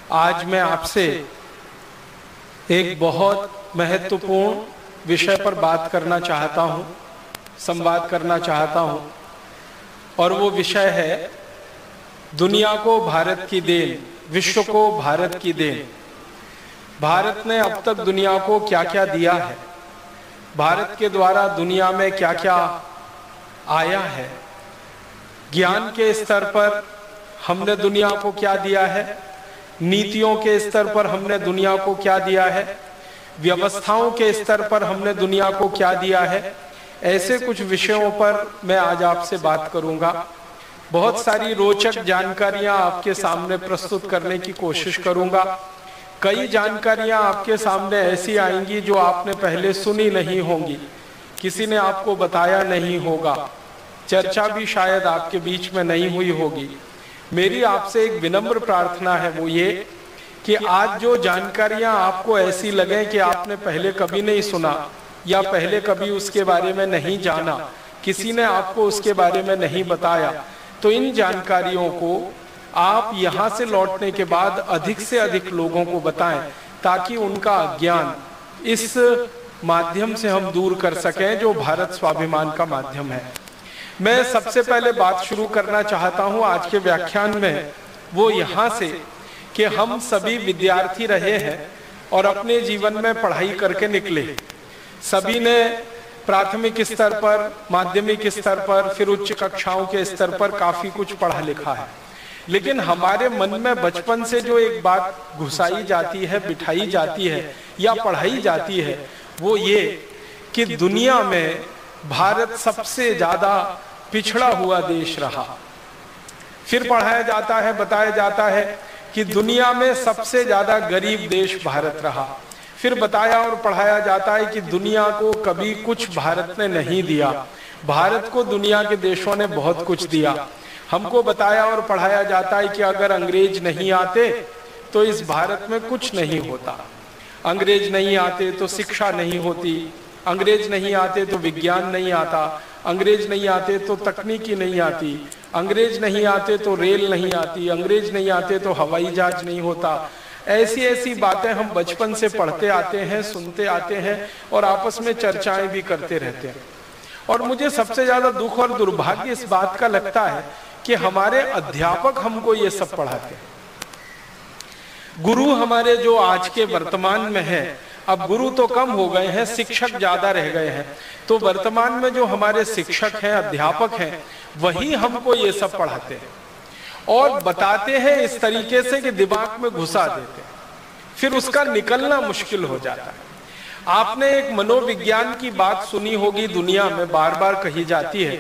आज मैं आपसे एक बहुत महत्वपूर्ण विषय पर बात करना चाहता हूं, संवाद करना चाहता हूं, और वो विषय है दुनिया को भारत की देन, विश्व को भारत की देन। भारत ने अब तक दुनिया को क्या क्या दिया है, भारत के द्वारा दुनिया में क्या क्या आया है। ज्ञान के स्तर पर हमने दुनिया को क्या दिया है, नीतियों के स्तर पर हमने दुनिया को क्या दिया है, व्यवस्थाओं के स्तर पर हमने दुनिया को क्या दिया है। ऐसे कुछ विषयों पर मैं आज आपसे बात करूंगा। बहुत सारी रोचक जानकारियां आपके सामने प्रस्तुत करने की कोशिश करूंगा। कई जानकारियां आपके सामने ऐसी आएंगी जो आपने पहले सुनी नहीं होंगी, किसी ने आपको बताया नहीं होगा, चर्चा भी शायद आपके बीच में नहीं हुई होगी। मेरी आपसे एक विनम्र प्रार्थना है, वो ये कि आज जो जानकारियां आपको ऐसी लगे कि आपने पहले कभी नहीं सुना या पहले कभी उसके बारे में नहीं जाना, किसी ने आपको उसके बारे में नहीं बताया, तो इन जानकारियों को आप यहाँ से लौटने के बाद अधिक से अधिक लोगों को बताएं, ताकि उनका अज्ञान इस माध्यम से हम दूर कर सकें जो भारत स्वाभिमान का माध्यम है। मैं सबसे पहले बात शुरू करना चाहता हूं आज के व्याख्यान में, वो यहाँ से कि हम सभी विद्यार्थी रहे हैं और अपने जीवन में पढ़ाई करके निकले। सभी ने प्राथमिक स्तर पर, माध्यमिक स्तर पर, फिर उच्च कक्षाओं के स्तर पर काफी कुछ पढ़ा लिखा है। लेकिन हमारे मन में बचपन से जो एक बात घुसाई जाती है, बिठाई जाती है या पढ़ाई जाती है, वो ये कि दुनिया में भारत सबसे ज्यादा पिछड़ा हुआ देश रहा। फिर पढ़ाया जाता है, बताया जाता है कि दुनिया में सबसे ज्यादा गरीब देश भारत रहा। फिर बताया और पढ़ाया जाता है कि दुनिया को कभी कुछ भारत ने नहीं दिया, भारत को दुनिया के देशों ने बहुत कुछ दिया। हमको बताया और पढ़ाया जाता है कि अगर अंग्रेज नहीं आते तो इस भारत में कुछ नहीं होता, अंग्रेज नहीं आते तो शिक्षा नहीं होती, अंग्रेज नहीं आते तो विज्ञान नहीं आता, अंग्रेज नहीं आते तो तकनीकी नहीं आती, अंग्रेज नहीं आते तो रेल नहीं आती, अंग्रेज नहीं आते तो हवाई जहाज नहीं होता। ऐसी ऐसी बातें हम बचपन से पढ़ते आते हैं, सुनते आते हैं और आपस में चर्चाएं भी करते रहते हैं। और मुझे सबसे ज्यादा दुख और दुर्भाग्य इस बात का लगता है कि हमारे अध्यापक हमको ये सब पढ़ाते हैं। गुरु हमारे जो आज के वर्तमान में है, अब गुरु तो कम हो गए हैं, शिक्षक ज्यादा रह गए हैं, तो वर्तमान में जो हमारे शिक्षक हैं, अध्यापक हैं, वही हमको ये सब पढ़ाते हैं और बताते हैं इस तरीके से कि दिमाग में घुसा देते हैं, फिर उसका निकलना मुश्किल हो जाता है। आपने एक मनोविज्ञान की बात सुनी होगी, दुनिया में बार बार कही जाती है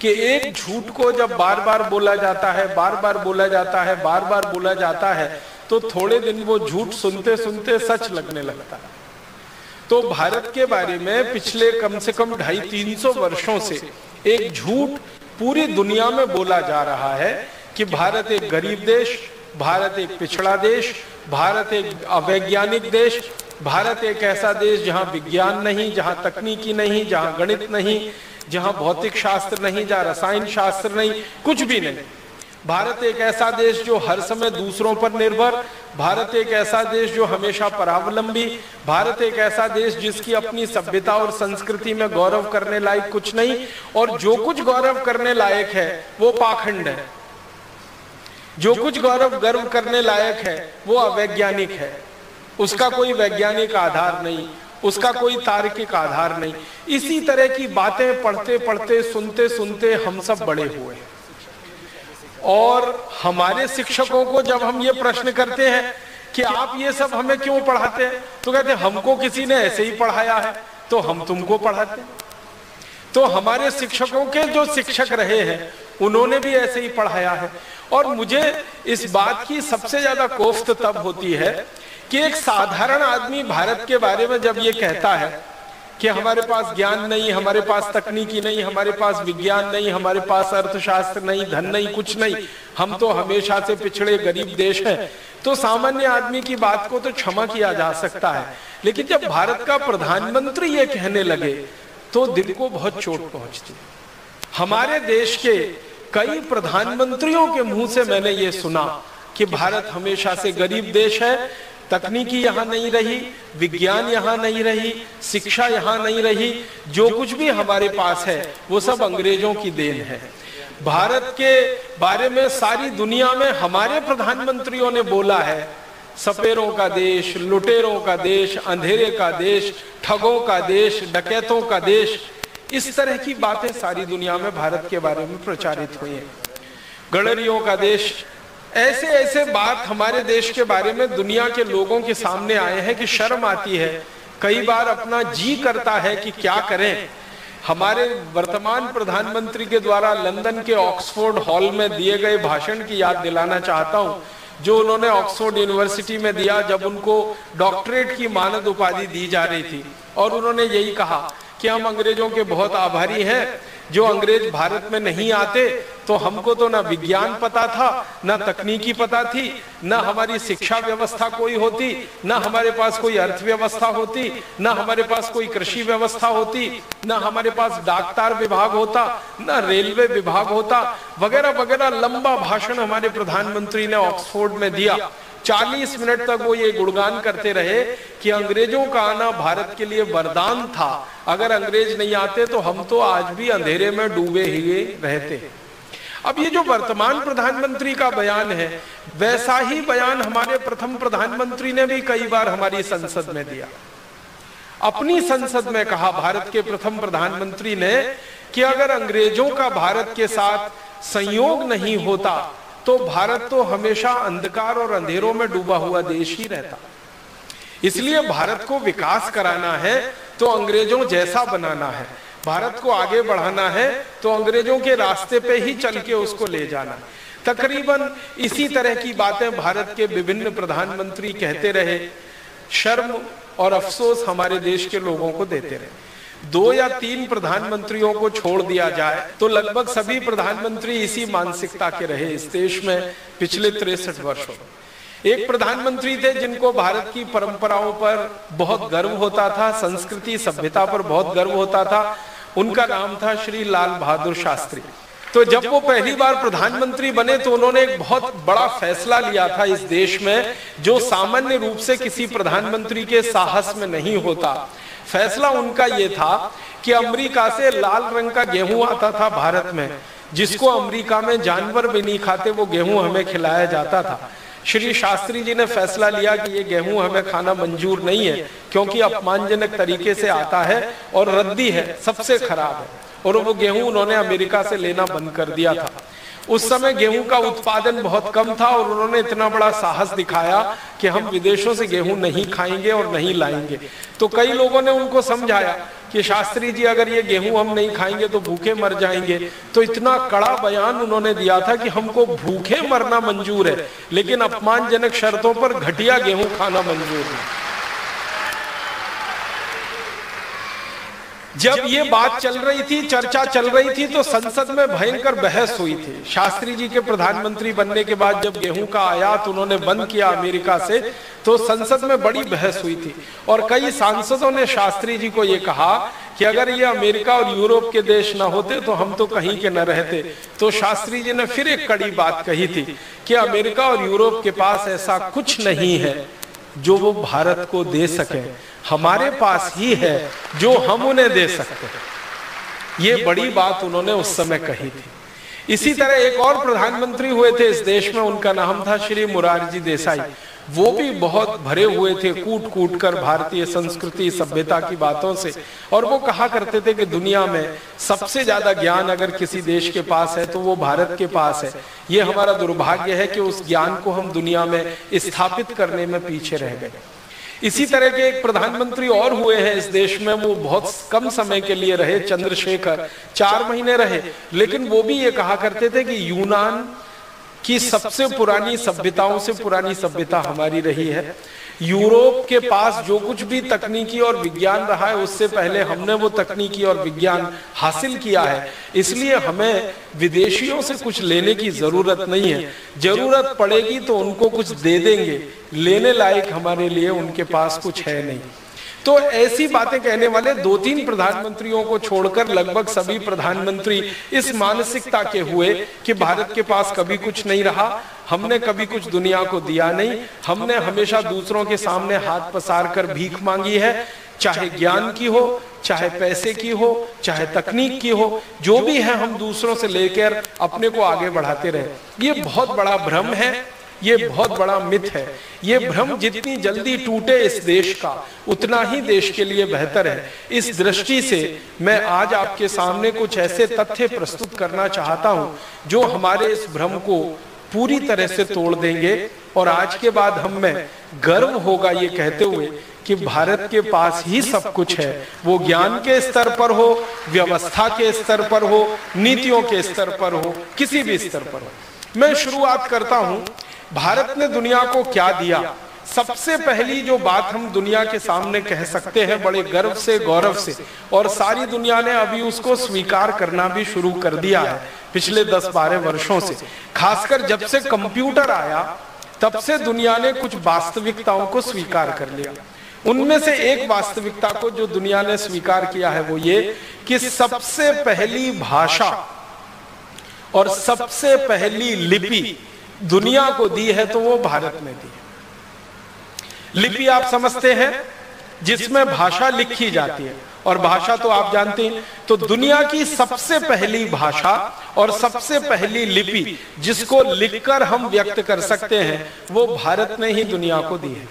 कि एक झूठ को जब बार बार बोला जाता है, बार बार बोला जाता है, बार बार बोला जाता है, तो थोड़े दिन वो झूठ सुनते सुनते सच लगने लगता है। तो भारत के बारे में पिछले कम से कम 250-300 वर्षों से एक झूठ पूरी दुनिया में बोला जा रहा है कि भारत एक गरीब देश, भारत एक पिछड़ा देश, भारत एक अवैज्ञानिक देश, भारत एक ऐसा देश जहां विज्ञान नहीं, जहां तकनीकी नहीं, जहां गणित नहीं, जहां भौतिक शास्त्र नहीं, जहां रसायन शास्त्र नहीं, कुछ भी नहीं। भारत एक ऐसा देश जो हर समय दूसरों पर निर्भर, भारत एक ऐसा देश जो हमेशा परावलंबी, भारत एक ऐसा देश जिसकी अपनी सभ्यता और संस्कृति में गौरव करने लायक कुछ नहीं, और जो कुछ गौरव करने लायक है वो पाखंड है, जो कुछ गर्व करने लायक है वो अवैज्ञानिक है, उसका कोई वैज्ञानिक आधार नहीं, उसका कोई तार्किक आधार नहीं। इसी तरह की बातें पढ़ते पढ़ते, सुनते सुनते हम सब बड़े हुए। और हमारे शिक्षकों को जब हम ये प्रश्न करते हैं कि आप ये सब हमें क्यों पढ़ाते हैं, तो कहते हैं हमको किसी ने ऐसे ही पढ़ाया है तो हम तुमको पढ़ाते हैं। तो हमारे शिक्षकों के जो शिक्षक रहे हैं उन्होंने भी ऐसे ही पढ़ाया है। और मुझे इस बात की सबसे ज्यादा कोफ्त तब होती है कि एक साधारण आदमी भारत के बारे में जब ये कहता है कि हमारे पास ज्ञान नहीं, हमारे पास तकनीकी नहीं, हमारे पास विज्ञान नहीं, हमारे पास अर्थशास्त्र नहीं, धन नहीं, कुछ नहीं, हम तो हमेशा से पिछड़े गरीब देश हैं, तो सामान्य आदमी की बात को तो क्षमा किया जा सकता है। लेकिन जब भारत का प्रधानमंत्री ये कहने लगे तो दिल को बहुत चोट पहुंचती। हमारे देश के कई प्रधानमंत्रियों के मुंह से मैंने ये सुना कि भारत हमेशा से गरीब देश है, तकनीकी यहाँ नहीं रही, विज्ञान यहाँ नहीं रही, शिक्षा यहाँ नहीं रही, जो कुछ भी हमारे पास है वो सब अंग्रेजों की देन है। भारत के बारे में सारी दुनिया में हमारे प्रधानमंत्रियों ने बोला है, सपेरों का देश, लुटेरों का देश, अंधेरे का देश, ठगों का देश, डकैतों का देश, इस तरह की बातें सारी दुनिया में भारत के बारे में प्रचारित हुई हैं। गडरियों का देश, ऐसे ऐसे बात हमारे देश के बारे में दुनिया के लोगों के सामने आए हैं कि शर्म आती है। कई बार अपना जी करता है कि क्या करें। हमारे वर्तमान प्रधानमंत्री के द्वारा लंदन के ऑक्सफोर्ड हॉल में दिए गए भाषण की याद दिलाना चाहता हूं, जो उन्होंने ऑक्सफोर्ड यूनिवर्सिटी में दिया जब उनको डॉक्टरेट की मानद उपाधि दी जा रही थी। और उन्होंने यही कहा कि हम अंग्रेजों के बहुत आभारी हैं, जो अंग्रेज भारत में नहीं आते तो हमको तो ना विज्ञान पता था, ना तकनीकी पता थी, ना हमारी शिक्षा व्यवस्था कोई होती, ना हमारे पास कोई अर्थव्यवस्था होती, ना हमारे पास कोई कृषि व्यवस्था होती, ना हमारे पास डाकतार विभाग होता, ना रेलवे विभाग होता, वगैरह वगैरह। लंबा भाषण हमारे प्रधानमंत्री ने ऑक्सफोर्ड में दिया। 40 मिनट तक वो ये गुणगान करते रहे कि अंग्रेजों का आना भारत के लिए वरदान था, अगर अंग्रेज नहीं आते तो हम तो आज भी अंधेरे में डूबे हुए रहते। अब ये जो वर्तमान प्रधानमंत्री का बयान है, वैसा ही बयान हमारे प्रथम प्रधानमंत्री ने भी कई बार हमारी संसद में दिया। अपनी संसद में कहा भारत के प्रथम प्रधानमंत्री ने कि अगर अंग्रेजों का भारत के साथ संयोग नहीं होता तो भारत तो हमेशा अंधकार और अंधेरों में डूबा हुआ देश ही रहता। इसलिए भारत को विकास कराना है तो अंग्रेजों जैसा बनाना है, भारत को आगे बढ़ाना है तो अंग्रेजों के रास्ते पे ही चल के उसको ले जाना। तकरीबन इसी तरह की बातें भारत के विभिन्न प्रधानमंत्री कहते रहे। शर्म और अफसोस हमारे देश के लोगों को देते रहे। 2 या 3 प्रधानमंत्रियों को छोड़ दिया जाए तो लगभग सभी प्रधानमंत्री इसी मानसिकता के रहे इस देश में पिछले 63 वर्षों। एक प्रधानमंत्री थे जिनको भारत की परंपराओं पर बहुत गर्व होता था, संस्कृति सभ्यता पर बहुत गर्व होता था। उनका नाम था श्री लाल बहादुर शास्त्री। तो जब वो पहली बार प्रधानमंत्री बने तो उन्होंने एक बहुत बड़ा फैसला लिया था इस देश में, जो सामान्य रूप से किसी प्रधानमंत्री के साहस में नहीं होता। फैसला उनका ये था कि अमेरिका से लाल रंग का गेहूं आता था भारत में, जिसको अमेरिका में जानवर भी नहीं खाते, वो गेहूं हमें खिलाया जाता था। श्री शास्त्री जी ने फैसला लिया कि ये गेहूं हमें खाना मंजूर नहीं है, क्योंकि अपमानजनक तरीके से आता है और रद्दी है, सबसे खराब है। और वो गेहूं उन्होंने अमेरिका से लेना बंद कर दिया था। उस समय गेहूं का उत्पादन बहुत कम था और उन्होंने इतना बड़ा साहस दिखाया कि हम विदेशों से गेहूं नहीं खाएंगे और नहीं लाएंगे। तो कई लोगों ने उनको समझाया कि शास्त्री जी अगर ये गेहूं हम नहीं खाएंगे तो भूखे मर जाएंगे। तो इतना कड़ा बयान उन्होंने दिया था कि हमको भूखे मरना मंजूर है, लेकिन अपमानजनक शर्तों पर घटिया गेहूं खाना मंजूर है। जब ये बात चल रही थी, चर्चा चल रही थी, तो संसद में भयंकर बहस हुई थी। शास्त्री जी के प्रधानमंत्री बनने के बाद जब गेहूं का आयात उन्होंने बंद किया अमेरिका से, तो संसद में बड़ी बहस हुई थी और कई सांसदों ने शास्त्री जी को ये कहा कि अगर ये अमेरिका और यूरोप के देश ना होते तो हम तो कहीं के न रहते। तो शास्त्री जी ने फिर एक कड़ी बात कही थी कि अमेरिका और यूरोप के पास ऐसा कुछ नहीं है जो वो भारत को दे सके, हमारे पास ही है जो हम उन्हें दे सकते हैं। ये बड़ी बात उन्होंने उस समय कही थी। इसी तरह एक और प्रधानमंत्री हुए थे इस देश में, उनका नाम था श्री मोरारजी देसाई। वो भी बहुत भरे हुए थे कूट कूट कर भारतीय संस्कृति सभ्यता की बातों से, और वो कहा करते थे कि दुनिया में सबसे ज्यादा ज्ञान अगर किसी देश के पास है तो वो भारत के पास है। ये हमारा दुर्भाग्य है कि उस ज्ञान को हम दुनिया में स्थापित करने में पीछे रह गए। इसी तरह के एक प्रधानमंत्री और हुए हैं इस देश में, वो बहुत कम समय के लिए रहे, चंद्रशेखर, 4 महीने रहे, लेकिन वो भी ये कहा करते थे कि यूनान की सबसे पुरानी सभ्यताओं से पुरानी सभ्यता हमारी रही है। यूरोप के पास जो कुछ भी तकनीकी और विज्ञान रहा है उससे पहले हमने वो तकनीकी और विज्ञान हासिल किया है, इसलिए हमें विदेशियों से कुछ लेने की जरूरत नहीं है। जरूरत पड़ेगी तो उनको कुछ दे देंगे, लेने लायक हमारे लिए उनके पास कुछ है नहीं। तो ऐसी बातें कहने वाले 2-3 प्रधानमंत्रियों को छोड़कर लगभग सभी प्रधानमंत्री इस मानसिकता के हुए कि भारत के पास कभी कुछ नहीं रहा, हमने कभी कुछ दुनिया को दिया नहीं, हमने हमेशा दूसरों के सामने हाथ पसार कर भीख मांगी है, चाहे ज्ञान की हो, चाहे पैसे की हो, चाहे तकनीक की हो, जो भी है हम दूसरों से लेकर अपने को आगे बढ़ाते रहे। ये बहुत बड़ा भ्रम है, ये बहुत बड़ा मिथ है। ये भ्रम जितनी जल्दी टूटे इस देश का, उतना ही देश के लिए बेहतर है। इस दृष्टि से मैं आज आपके सामने कुछ ऐसे तथ्य प्रस्तुत करना चाहता हूं जो हमारे इस भ्रम को पूरी तरह से तोड़ देंगे और आज के बाद हम में गर्व होगा ये कहते हुए कि भारत के पास ही सब कुछ है, वो ज्ञान के स्तर पर हो, व्यवस्था के स्तर पर हो, नीतियों के स्तर पर हो, किसी भी स्तर पर हो। मैं शुरुआत करता हूं, भारत ने दुनिया को क्या दिया। सबसे पहली जो बात हम दुनिया के सामने कह सकते हैं बड़े गर्व से, गौरव से, और सारी दुनिया ने अभी उसको स्वीकार करना भी शुरू कर दिया है पिछले 10-12 वर्षों से। खासकर जब से कंप्यूटर आया तब से दुनिया ने कुछ वास्तविकताओं को स्वीकार कर लिया। उनमें से एक वास्तविकता को जो दुनिया ने स्वीकार किया है वो ये कि सबसे पहली भाषा और सबसे पहली लिपि दुनिया को दी है तो वो भारत ने दी है। लिपि आप समझते हैं, जिसमें भाषा लिखी जाती है, और भाषा तो आप जानते हैं। तो दुनिया की सबसे पहली भाषा और सबसे पहली लिपि जिसको लिखकर हम व्यक्त कर सकते हैं वो भारत ने ही दुनिया को दी है।